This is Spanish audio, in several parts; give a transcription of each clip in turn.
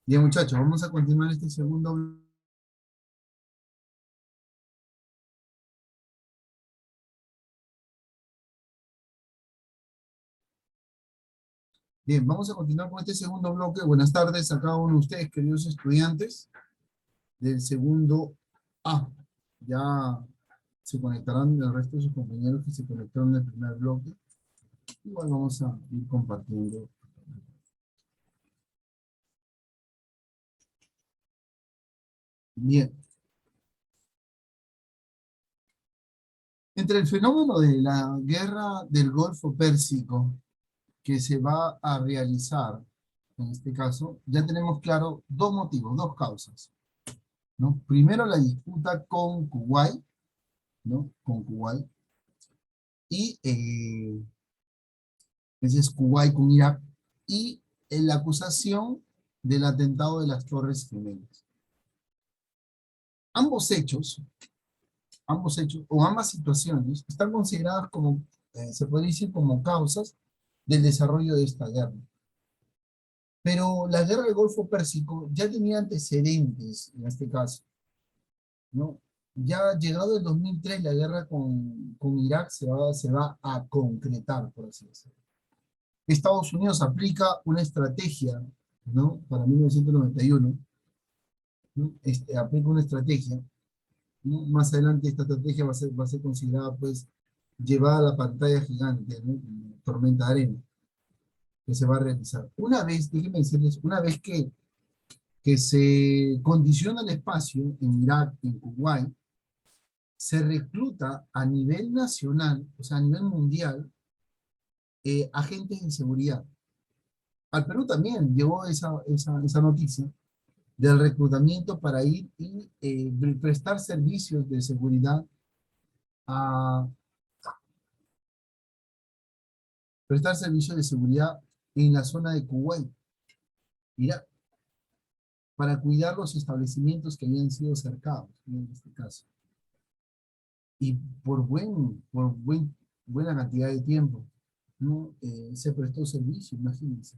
Bien, muchachos, vamos a continuar este segundo. Bien, vamos a continuar con este segundo bloque. Buenas tardes a cada uno de ustedes, queridos estudiantes del segundo A. Ya se conectarán el resto de sus compañeros que se conectaron en el primer bloque. Igual vamos a ir compartiendo. Bien, entre el fenómeno de la guerra del Golfo Pérsico que se va a realizar, en este caso, ya tenemos claro dos motivos, dos causas, ¿no? Primero, la disputa con Kuwait, ¿no? Con Kuwait. Y ese es Kuwait con Irak. Y en la acusación del atentado de las Torres Gemelas. Ambos hechos, ambos hechos, o ambas situaciones, están consideradas como, se podría decir, como causas del desarrollo de esta guerra. Pero la guerra del Golfo Pérsico ya tenía antecedentes en este caso, ¿no? Ya llegado el 2003, la guerra con Irak se va a concretar, por así decirlo. Estados Unidos aplica una estrategia, ¿no? Para 1991, ¿no? Aplica una estrategia, ¿no? Más adelante esta estrategia va a ser considerada, pues, llevada a la pantalla gigante, ¿no? Tormenta de arena, que se va a realizar. Una vez, déjenme decirles, una vez que se condiciona el espacio en Irak, en Kuwait, se recluta a nivel nacional, o sea, a nivel mundial, agentes de seguridad. Al Perú también llegó esa noticia del reclutamiento para ir y prestar servicios de seguridad a prestar servicios de seguridad en la zona de Kuwait, Irak, para cuidar los establecimientos que habían sido cercados, ¿no? En este caso. Y buena cantidad de tiempo, ¿no? Se prestó servicio, imagínense,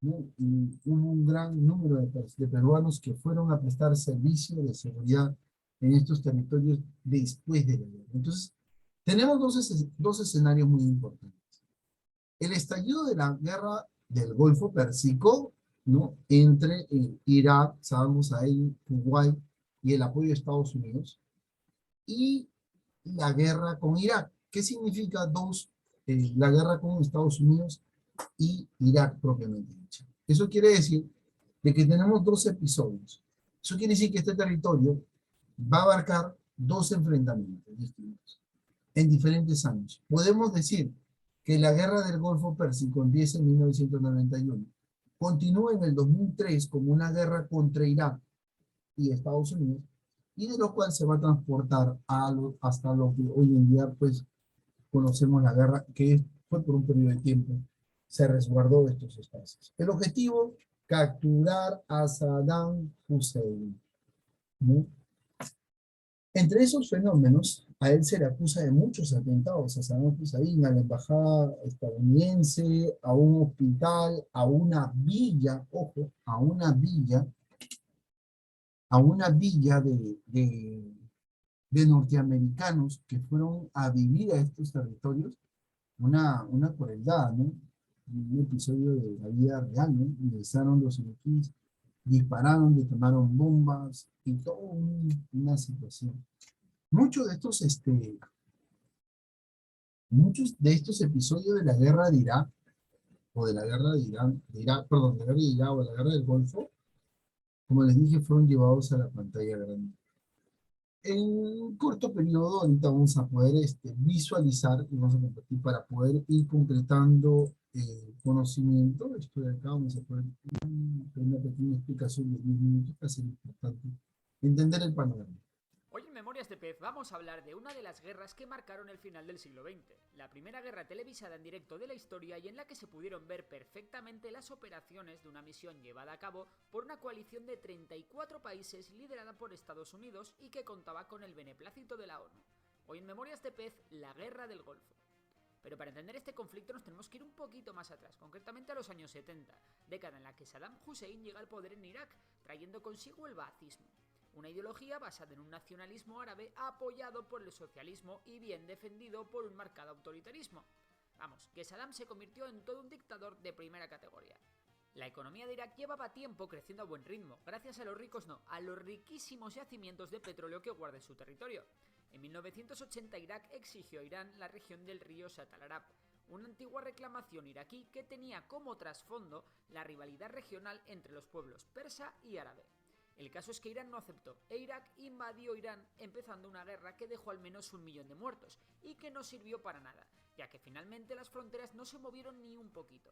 ¿no? Y hubo un gran número de peruanos que fueron a prestar servicio de seguridad en estos territorios después de la guerra. Entonces, tenemos dos escenarios muy importantes. El estallido de la guerra del Golfo Pérsico, ¿no? Entre Irak, Saddam Hussein, Kuwait y el apoyo de Estados Unidos, y la guerra con Irak. ¿Qué significa la guerra con Estados Unidos y Irak propiamente dicho? Eso quiere decir de que tenemos dos episodios. Eso quiere decir que este territorio va a abarcar dos enfrentamientos distintos en diferentes años. Podemos decir que la guerra del Golfo Pérsico empieza en 1991, continúa en el 2003 como una guerra contra Irak y Estados Unidos, y de lo cual se va a transportar hasta lo que hoy en día pues conocemos la guerra, que fue por un periodo de tiempo, se resguardó de estos espacios. El objetivo, capturar a Saddam Hussein, ¿no? Entre esos fenómenos, a él se le acusa de muchos atentados, a Saddam Hussein, a la embajada estadounidense, a un hospital, a una villa, ojo, a una villa de norteamericanos que fueron a vivir a estos territorios, una crueldad, ¿no? Un episodio de la vida real, ¿no? Ingresaron los iraquíes, dispararon, detonaron bombas y toda una situación. Muchos de estos, muchos de estos episodios de la guerra de Irak, o de la guerra de Irán, de Irak, perdón, de la guerra de Irak o de la guerra del Golfo, como les dije, fueron llevados a la pantalla grande. En un corto periodo, ahorita vamos a poder visualizar y vamos a compartir para poder ir concretando conocimiento. Esto de acá vamos a poder tener una pequeña explicación de 10 minutos que hace importante entender el panorama. Hoy en Memorias de Pez vamos a hablar de una de las guerras que marcaron el final del siglo XX, la primera guerra televisada en directo de la historia y en la que se pudieron ver perfectamente las operaciones de una misión llevada a cabo por una coalición de 34 países liderada por Estados Unidos y que contaba con el beneplácito de la ONU. Hoy en Memorias de Pez, la guerra del Golfo. Pero para entender este conflicto nos tenemos que ir un poquito más atrás, concretamente a los años 70, década en la que Saddam Hussein llega al poder en Irak, trayendo consigo el baatismo, una ideología basada en un nacionalismo árabe apoyado por el socialismo y bien defendido por un marcado autoritarismo. Vamos, que Saddam se convirtió en todo un dictador de primera categoría. La economía de Irak llevaba tiempo creciendo a buen ritmo, gracias a los ricos no, a los riquísimos yacimientos de petróleo que guarda en su territorio. En 1980 Irak exigió a Irán la región del río Shatt al-Arab, una antigua reclamación iraquí que tenía como trasfondo la rivalidad regional entre los pueblos persa y árabe. El caso es que Irán no aceptó, e Irak invadió Irán empezando una guerra que dejó al menos 1 millón de muertos, y que no sirvió para nada, ya que finalmente las fronteras no se movieron ni un poquito.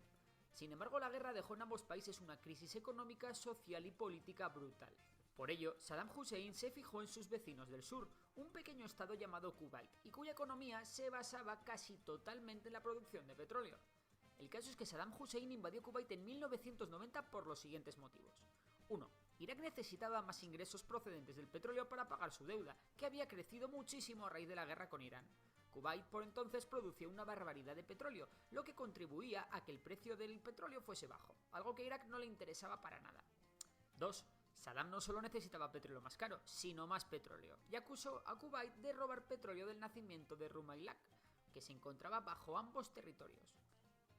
Sin embargo, la guerra dejó en ambos países una crisis económica, social y política brutal. Por ello, Saddam Hussein se fijó en sus vecinos del sur, un pequeño estado llamado Kuwait, y cuya economía se basaba casi totalmente en la producción de petróleo. El caso es que Saddam Hussein invadió Kuwait en 1990 por los siguientes motivos. 1. Irak necesitaba más ingresos procedentes del petróleo para pagar su deuda, que había crecido muchísimo a raíz de la guerra con Irán. Kuwait por entonces producía una barbaridad de petróleo, lo que contribuía a que el precio del petróleo fuese bajo, algo que a Irak no le interesaba para nada. 2. Saddam no solo necesitaba petróleo más caro, sino más petróleo, y acusó a Kuwait de robar petróleo del nacimiento de Rumailak, que se encontraba bajo ambos territorios.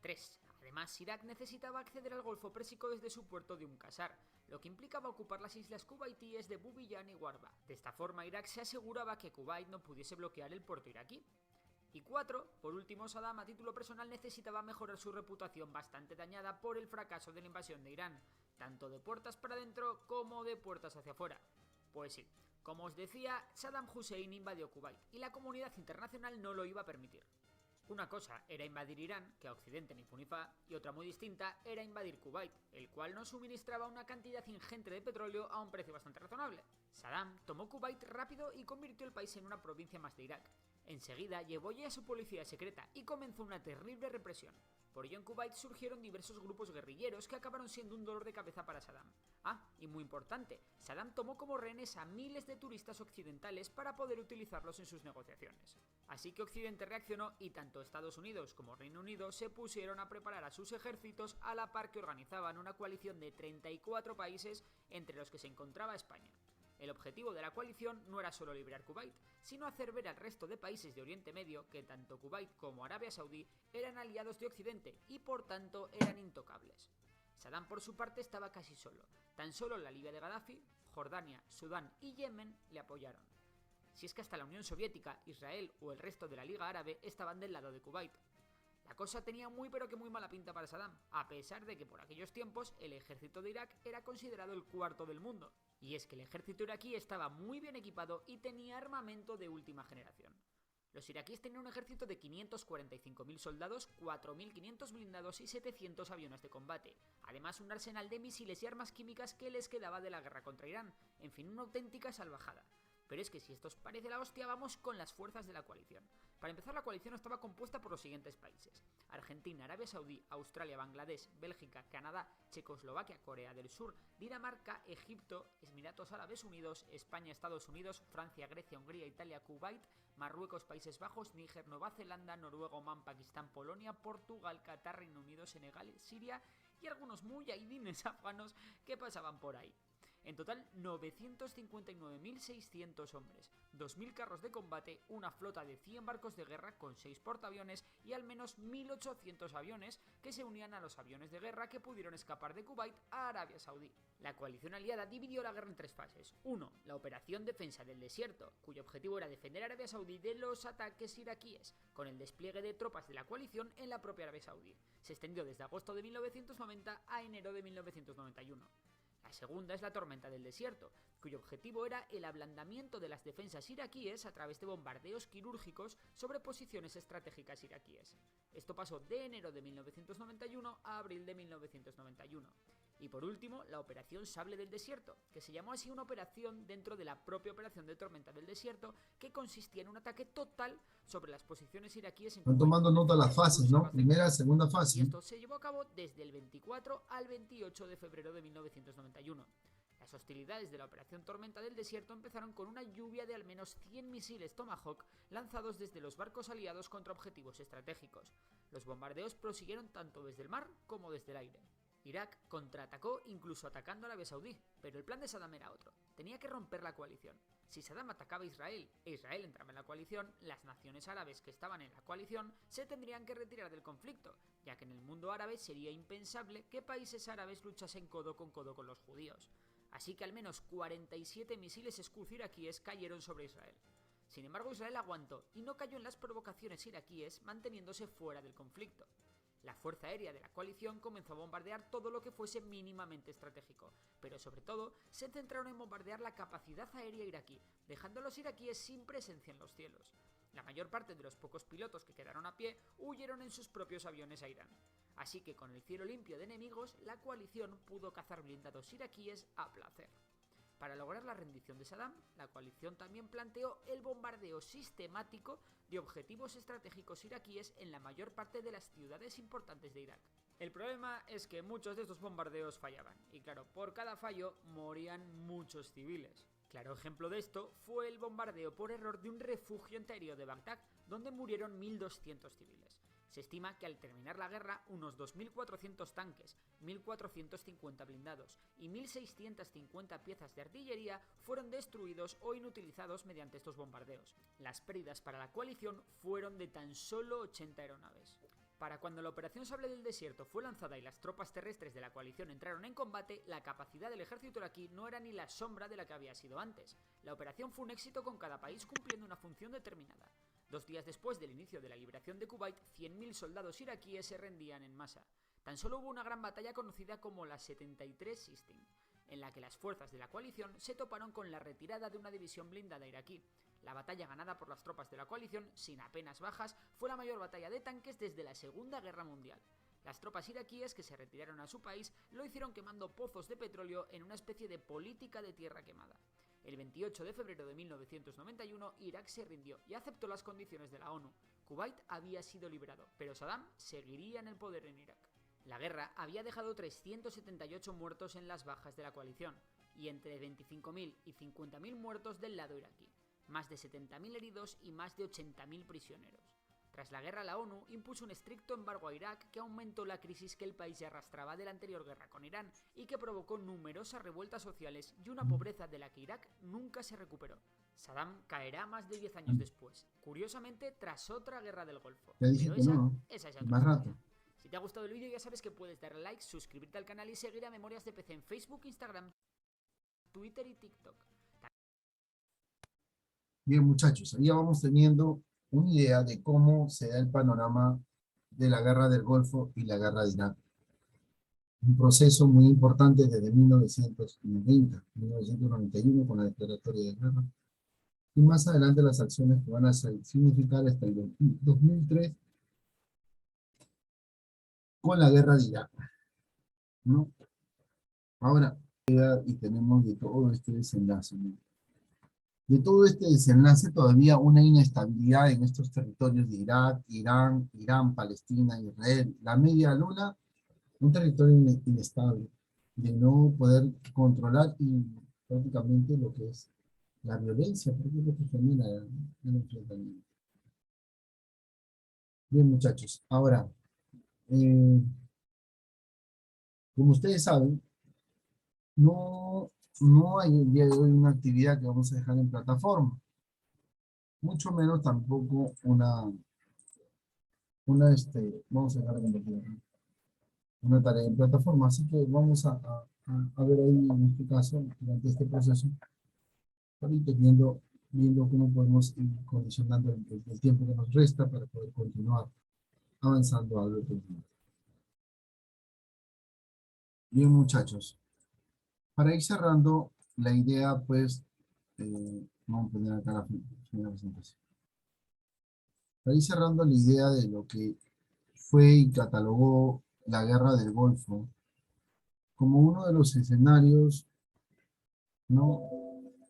3. Además, Irak necesitaba acceder al Golfo Pérsico desde su puerto de Qasr, lo que implicaba ocupar las islas kuwaitíes de Bubiyan y Warba. De esta forma, Irak se aseguraba que Kuwait no pudiese bloquear el puerto iraquí. Y 4. Por último, Saddam a título personal necesitaba mejorar su reputación bastante dañada por el fracaso de la invasión de Irán, tanto de puertas para adentro como de puertas hacia afuera. Pues sí, como os decía, Saddam Hussein invadió Kuwait y la comunidad internacional no lo iba a permitir. Una cosa era invadir Irán, que a Occidente ni fu ni fa, y otra muy distinta era invadir Kuwait, el cual nos suministraba una cantidad ingente de petróleo a un precio bastante razonable. Saddam tomó Kuwait rápido y convirtió el país en una provincia más de Irak. Enseguida llevó ya a su policía secreta y comenzó una terrible represión. Por ello en Kuwait surgieron diversos grupos guerrilleros que acabaron siendo un dolor de cabeza para Saddam. Y muy importante, Saddam tomó como rehenes a miles de turistas occidentales para poder utilizarlos en sus negociaciones. Así que Occidente reaccionó y tanto Estados Unidos como Reino Unido se pusieron a preparar a sus ejércitos a la par que organizaban una coalición de 34 países entre los que se encontraba España. El objetivo de la coalición no era solo liberar Kuwait, sino hacer ver al resto de países de Oriente Medio que tanto Kuwait como Arabia Saudí eran aliados de Occidente y por tanto eran intocables. Saddam por su parte estaba casi solo, tan solo la Libia de Gaddafi, Jordania, Sudán y Yemen le apoyaron. Si es que hasta la Unión Soviética, Israel o el resto de la Liga Árabe estaban del lado de Kuwait. La cosa tenía muy pero que muy mala pinta para Saddam, a pesar de que por aquellos tiempos el ejército de Irak era considerado el cuarto del mundo. Y es que el ejército iraquí estaba muy bien equipado y tenía armamento de última generación. Los iraquíes tenían un ejército de 545.000 soldados, 4.500 blindados y 700 aviones de combate. Además un arsenal de misiles y armas químicas que les quedaba de la guerra contra Irán. En fin, una auténtica salvajada. Pero es que si esto os parece la hostia, vamos con las fuerzas de la coalición. Para empezar, la coalición estaba compuesta por los siguientes países: Argentina, Arabia Saudí, Australia, Bangladesh, Bélgica, Canadá, Checoslovaquia, Corea del Sur, Dinamarca, Egipto, Emiratos Árabes Unidos, España, Estados Unidos, Francia, Grecia, Hungría, Italia, Kuwait, Marruecos, Países Bajos, Níger, Nueva Zelanda, Noruega, Omán, Pakistán, Polonia, Portugal, Qatar, Reino Unido, Senegal, Siria y algunos muyahidines afganos que pasaban por ahí. En total, 959.600 hombres, 2.000 carros de combate, una flota de 100 barcos de guerra con 6 portaaviones y al menos 1.800 aviones que se unían a los aviones de guerra que pudieron escapar de Kuwait a Arabia Saudí. La coalición aliada dividió la guerra en 3 fases. 1. La operación defensa del desierto, cuyo objetivo era defender a Arabia Saudí de los ataques iraquíes, con el despliegue de tropas de la coalición en la propia Arabia Saudí. Se extendió desde agosto de 1990 a enero de 1991. La segunda es la tormenta del desierto, cuyo objetivo era el ablandamiento de las defensas iraquíes a través de bombardeos quirúrgicos sobre posiciones estratégicas iraquíes. Esto pasó de enero de 1991 a abril de 1991. Y por último, la Operación Sable del Desierto, que se llamó así una operación dentro de la propia Operación de Tormenta del Desierto, que consistía en un ataque total sobre las posiciones iraquíes en Van tomando nota las fases, ¿no? Primera, segunda fase. Y esto se llevó a cabo desde el 24 al 28 de febrero de 1991. Las hostilidades de la Operación Tormenta del Desierto empezaron con una lluvia de al menos 100 misiles Tomahawk lanzados desde los barcos aliados contra objetivos estratégicos. Los bombardeos prosiguieron tanto desde el mar como desde el aire. Irak contraatacó incluso atacando a Arabia Saudí, pero el plan de Saddam era otro. Tenía que romper la coalición. Si Saddam atacaba a Israel e Israel entraba en la coalición, las naciones árabes que estaban en la coalición se tendrían que retirar del conflicto, ya que en el mundo árabe sería impensable que países árabes luchasen codo con los judíos. Así que al menos 47 misiles Scud iraquíes cayeron sobre Israel. Sin embargo, Israel aguantó y no cayó en las provocaciones iraquíes, manteniéndose fuera del conflicto. La fuerza aérea de la coalición comenzó a bombardear todo lo que fuese mínimamente estratégico, pero sobre todo se centraron en bombardear la capacidad aérea iraquí, dejando a los iraquíes sin presencia en los cielos. La mayor parte de los pocos pilotos que quedaron a pie huyeron en sus propios aviones a Irán. Así que con el cielo limpio de enemigos, la coalición pudo cazar blindados iraquíes a placer. Para lograr la rendición de Saddam, la coalición también planteó el bombardeo sistemático de objetivos estratégicos iraquíes en la mayor parte de las ciudades importantes de Irak. El problema es que muchos de estos bombardeos fallaban, y claro, por cada fallo morían muchos civiles. Claro ejemplo de esto fue el bombardeo por error de un refugio interior de Bagdad, donde murieron 1.200 civiles. Se estima que al terminar la guerra, unos 2.400 tanques, 1.450 blindados y 1.650 piezas de artillería fueron destruidos o inutilizados mediante estos bombardeos. Las pérdidas para la coalición fueron de tan solo 80 aeronaves. Para cuando la Operación Sable del Desierto fue lanzada y las tropas terrestres de la coalición entraron en combate, la capacidad del ejército iraquí no era ni la sombra de la que había sido antes. La operación fue un éxito con cada país cumpliendo una función determinada. 2 días después del inicio de la liberación de Kuwait, 100.000 soldados iraquíes se rendían en masa. Tan solo hubo una gran batalla conocida como la 73 Sistine, en la que las fuerzas de la coalición se toparon con la retirada de una división blindada iraquí. La batalla ganada por las tropas de la coalición, sin apenas bajas, fue la mayor batalla de tanques desde la Segunda Guerra Mundial. Las tropas iraquíes que se retiraron a su país lo hicieron quemando pozos de petróleo en una especie de política de tierra quemada. El 28 de febrero de 1991, Irak se rindió y aceptó las condiciones de la ONU. Kuwait había sido liberado, pero Saddam seguiría en el poder en Irak. La guerra había dejado 378 muertos en las bajas de la coalición, y entre 25.000 y 50.000 muertos del lado iraquí, más de 70.000 heridos y más de 80.000 prisioneros. Tras la guerra, la ONU impuso un estricto embargo a Irak que aumentó la crisis que el país ya arrastraba de la anterior guerra con Irán y que provocó numerosas revueltas sociales y una pobreza de la que Irak nunca se recuperó. Saddam caerá más de 10 años después, curiosamente tras otra guerra del Golfo. Ya dije Pero que no, esa es otra más historia. rato. Si te ha gustado el vídeo ya sabes que puedes darle like, suscribirte al canal y seguir a Memorias de PC en Facebook, Instagram, Twitter y TikTok. Bien, muchachos, ahí ya vamos teniendo una idea de cómo se da el panorama de la guerra del Golfo y la guerra de Irak. Un proceso muy importante desde 1990, 1991 con la declaratoria de guerra, y más adelante las acciones que van a significar hasta el 2003 con la guerra de Irak, ¿no? Ahora, y tenemos de todo este desenlace, ¿no? De todo este desenlace todavía una inestabilidad en estos territorios de Irak, Irán, Palestina, Israel, la media luna, un territorio inestable, de no poder controlar y prácticamente lo que es la violencia, porque es lo que genera el enfrentamiento. Bien, muchachos, ahora, como ustedes saben, no hay el día de hoy una actividad que vamos a dejar en plataforma, mucho menos tampoco vamos a dejar una tarea en plataforma, así que vamos a ver ahí en este caso, durante este proceso, ahorita viendo cómo podemos ir condicionando el tiempo que nos resta para poder continuar avanzando a lo que viene. Bien, muchachos, para ir cerrando la idea, pues, vamos a poner acá la primera presentación. Para ir cerrando la idea de lo que fue y catalogó la guerra del Golfo como uno de los escenarios, ¿no?,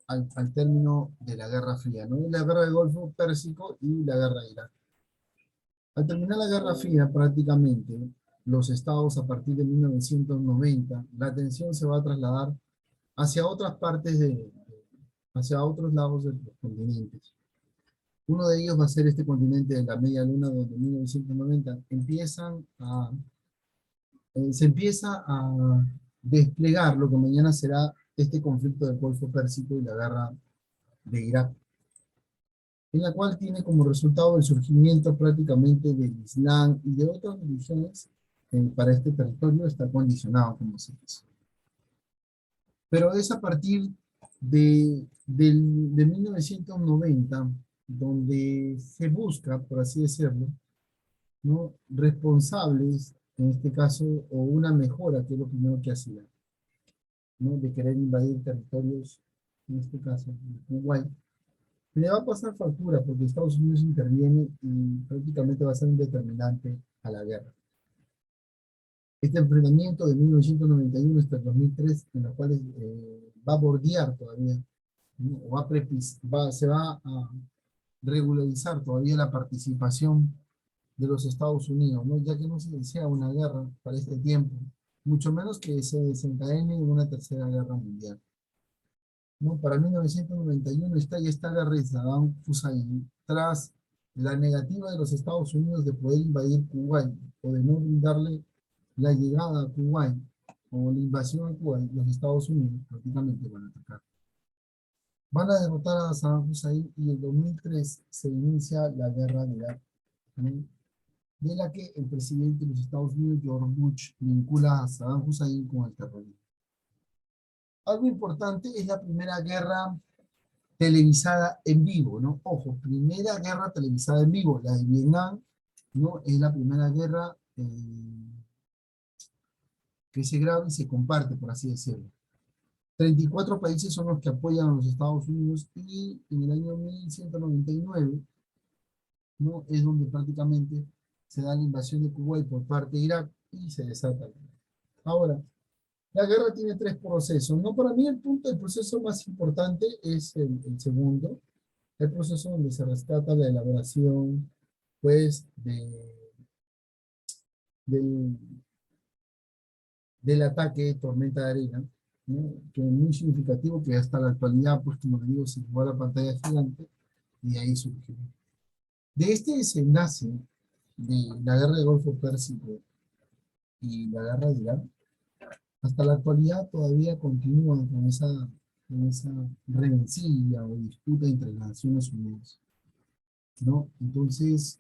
al término de la Guerra Fría, ¿no? La guerra del Golfo Pérsico y la guerra de Irak. Al terminar la Guerra Fría, prácticamente, los estados a partir de 1990, la atención se va a trasladar hacia otras partes hacia otros lados de los continentes. Uno de ellos va a ser este continente de la Media Luna, donde en 1990 se empieza a desplegar lo que mañana será este conflicto del Golfo Pérsico y la guerra de Irak, en la cual tiene como resultado el surgimiento prácticamente del Islam y de otras religiones para este territorio. Está condicionado, como se dice. Pero es a partir de 1990 donde se busca, por así decirlo, ¿no?, responsables, en este caso, o una mejora, que es lo primero que hacía, ¿no?, de querer invadir territorios, en este caso, Kuwait. Le va a pasar factura porque Estados Unidos interviene y prácticamente va a ser un determinante a la guerra. Este enfrentamiento de 1991 hasta el 2003, en los cuales va a bordear todavía, ¿no?, o se va a regularizar todavía la participación de los Estados Unidos, ¿no?, ya que no se desea una guerra para este tiempo, mucho menos que se desencadene en una tercera guerra mundial. ¿No? Para 1991 estalla esta guerra de Saddam Hussein tras la negativa de los Estados Unidos de poder invadir Kuwait o de no brindarle la llegada a Kuwait o la invasión a Kuwait. Los Estados Unidos prácticamente van a atacar. Van a derrotar a Saddam Hussein y en 2003 se inicia la guerra de Irak, ¿no?, de la que el presidente de los Estados Unidos, George Bush, vincula a Saddam Hussein con el terrorismo. Algo importante es la primera guerra televisada en vivo, ¿no? Ojo, primera guerra televisada en vivo. La de Vietnam, ¿no?, es la primera guerra que se graba y se comparte, por así decirlo. 34 países son los que apoyan a los Estados Unidos y en el año 1199, ¿no?, es donde prácticamente se da la invasión de Kuwait por parte de Irak y se desata. Ahora, la guerra tiene tres procesos. No, para mí el proceso más importante es el segundo, el proceso donde se rescata la elaboración, pues, del, del ataque Tormenta de Arena, ¿no?, que es muy significativo, que hasta la actualidad, pues, como le digo, se llevó a la pantalla gigante y ahí surgió. De este desenlace de la guerra del Golfo Pérsico y la guerra de Irán, hasta la actualidad todavía continúan con esa rencilla o disputa entre las Naciones Unidas, ¿no? Entonces,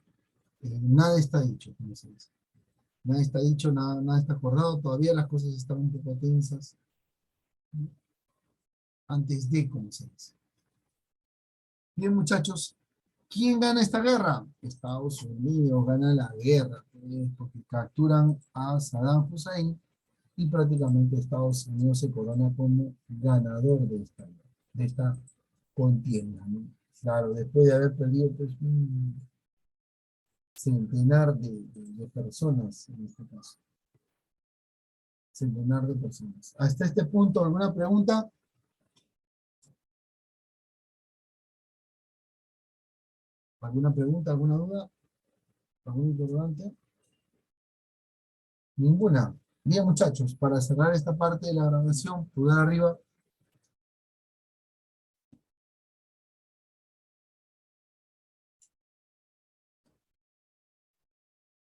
nada está dicho, como se dice. Nada está dicho, nada está acordado, todavía las cosas están un poco tensas, ¿no?, antes de, como se dice. Bien, muchachos, ¿quién gana esta guerra? Estados Unidos gana la guerra, porque capturan a Saddam Hussein y prácticamente Estados Unidos se corona como ganador de esta contienda, ¿no? Claro, después de haber perdido, pues, un centenar de personas, en este caso. Centenar de personas. Hasta este punto, ¿alguna pregunta? ¿Alguna pregunta, alguna duda? ¿Algún interrogante? Ninguna. Bien, muchachos, para cerrar esta parte de la grabación, pulgar arriba.